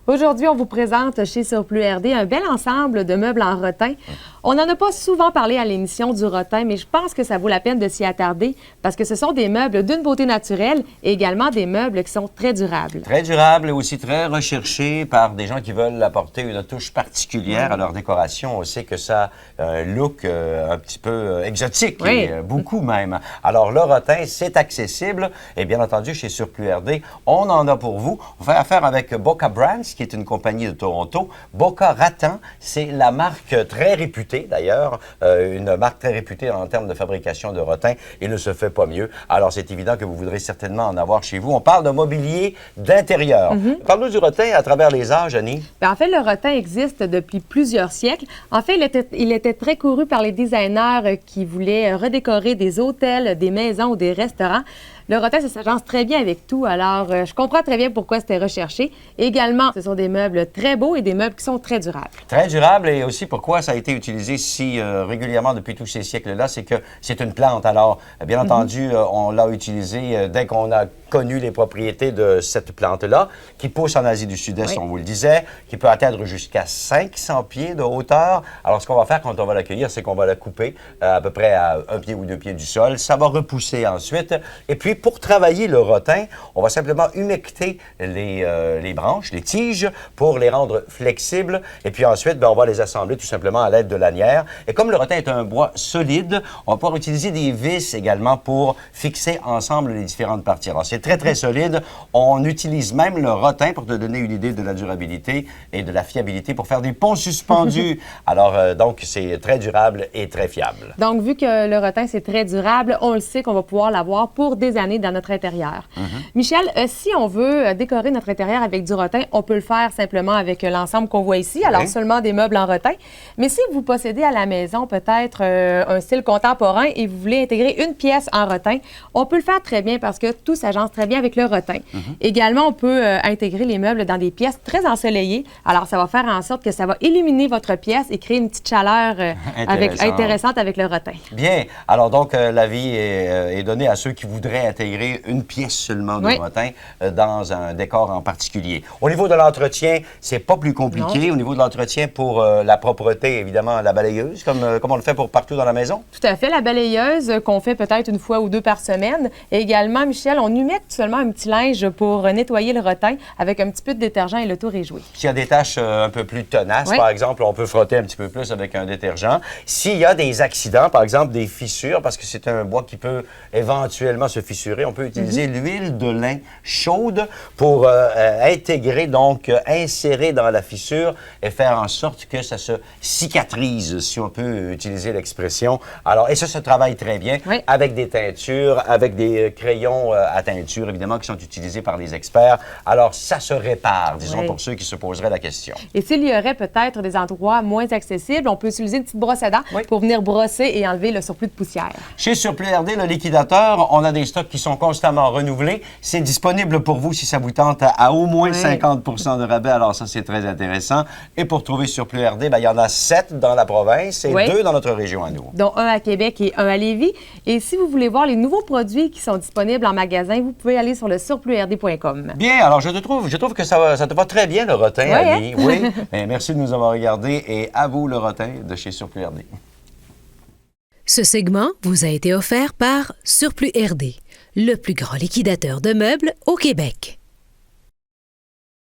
Aujourd'hui, on vous présente chez Surplus RD un bel ensemble de meubles en rotin. On n'en a pas souvent parlé à l'émission du rotin, mais je pense que ça vaut la peine de s'y attarder parce que ce sont des meubles d'une beauté naturelle et également des meubles qui sont très durables. Très durables et aussi très recherchés par des gens qui veulent apporter une touche particulière à leur décoration. On sait que ça a un look un petit peu exotique, et, beaucoup même. Alors, le rotin, c'est accessible et bien entendu, chez Surplus RD, on en a pour vous. On fait affaire avec Boca Brands, qui est une compagnie de Toronto. Boca Raton, c'est la marque très réputée, d'ailleurs, une marque très réputée en termes de fabrication de rotin. Il ne se fait pas mieux. Alors, c'est évident que vous voudrez certainement en avoir chez vous. On parle de mobilier d'intérieur. Parle-nous du rotin à travers les âges, Annie. Bien, en fait, le rotin existe depuis plusieurs siècles. En fait, il était très couru par les designers qui voulaient redécorer des hôtels, des maisons ou des restaurants. Le rotin, ça s'agence très bien avec tout, alors je comprends très bien pourquoi c'était recherché. Et également, ce sont des meubles très beaux et des meubles qui sont très durables. Très durables et aussi pourquoi ça a été utilisé si régulièrement depuis tous ces siècles-là, c'est que c'est une plante. Alors, bien entendu, on l'a utilisé dès qu'on a connu les propriétés de cette plante-là, qui pousse en Asie du Sud-Est, on vous le disait, qui peut atteindre jusqu'à 500 pieds de hauteur. Alors, ce qu'on va faire quand on va l'accueillir, c'est qu'on va la couper à peu près à 1 pied ou 2 pieds du sol. Ça va repousser ensuite. Et puis, pour travailler le rotin, on va simplement humecter les branches, les tiges, pour les rendre flexibles. Et puis ensuite, on va les assembler tout simplement à l'aide de lanières. Et comme le rotin est un bois solide, on va pouvoir utiliser des vis également pour fixer ensemble les différentes parties. Alors, c'est très, très solide. On utilise même le rotin, pour te donner une idée de la durabilité et de la fiabilité, pour faire des ponts suspendus. Alors, donc, c'est très durable et très fiable. Donc, vu que le rotin, c'est très durable, on le sait qu'on va pouvoir l'avoir pour des années dans notre intérieur. Michel, si on veut décorer notre intérieur avec du rotin, on peut le faire simplement avec l'ensemble qu'on voit ici, alors seulement des meubles en rotin. Mais si vous possédez à la maison peut-être un style contemporain et vous voulez intégrer une pièce en rotin, on peut le faire très bien parce que tout s'agence très bien avec le rotin. Également, on peut intégrer les meubles dans des pièces très ensoleillées. Alors, ça va faire en sorte que ça va illuminer votre pièce et créer une petite chaleur intéressante avec le rotin. Bien. Alors donc, l'avis est donné à ceux qui voudraient intégrer une pièce seulement de rotin dans un décor en particulier. Au niveau de l'entretien, c'est pas plus compliqué. Au niveau de l'entretien, pour la propreté, évidemment, la balayeuse, comme on le fait pour partout dans la maison? Tout à fait. La balayeuse qu'on fait peut-être une fois ou deux par semaine. Et également, Michel, on humecte seulement un petit linge pour nettoyer le rotin avec un petit peu de détergent et le tour est joué. S'il y a des taches un peu plus tenaces, par exemple, on peut frotter un petit peu plus avec un détergent. S'il y a des accidents, par exemple des fissures, parce que c'est un bois qui peut éventuellement se fissurer, on peut utiliser l'huile de lin chaude pour intégrer, donc insérer dans la fissure et faire en sorte que ça se cicatrise, si on peut utiliser l'expression. Alors, et ça se travaille très bien avec des teintures, avec des crayons à teinture, évidemment, qui sont utilisés par les experts. Alors, ça se répare, disons, pour ceux qui se poseraient la question. Et s'il y aurait peut-être des endroits moins accessibles, on peut utiliser une petite brosse à dents pour venir brosser et enlever le surplus de poussière. Chez Surplus RD, le liquidateur, on a des stocks qui sont constamment renouvelés. C'est disponible pour vous si ça vous tente à au moins 50 de rabais. Alors ça, c'est très intéressant. Et pour trouver Surplus RD, il y en a 7 dans la province et 2 dans notre région à nous. Dont un à Québec et un à Lévis. Et si vous voulez voir les nouveaux produits qui sont disponibles en magasin, vous pouvez aller sur le surplusrd.com. Bien, alors je trouve que ça te va très bien, le rotin, Annie. Oui. Bien, merci de nous avoir regardés et à vous, le rotin de chez Surplus RD. Ce segment vous a été offert par Surplus RD, le plus grand liquidateur de meubles au Québec.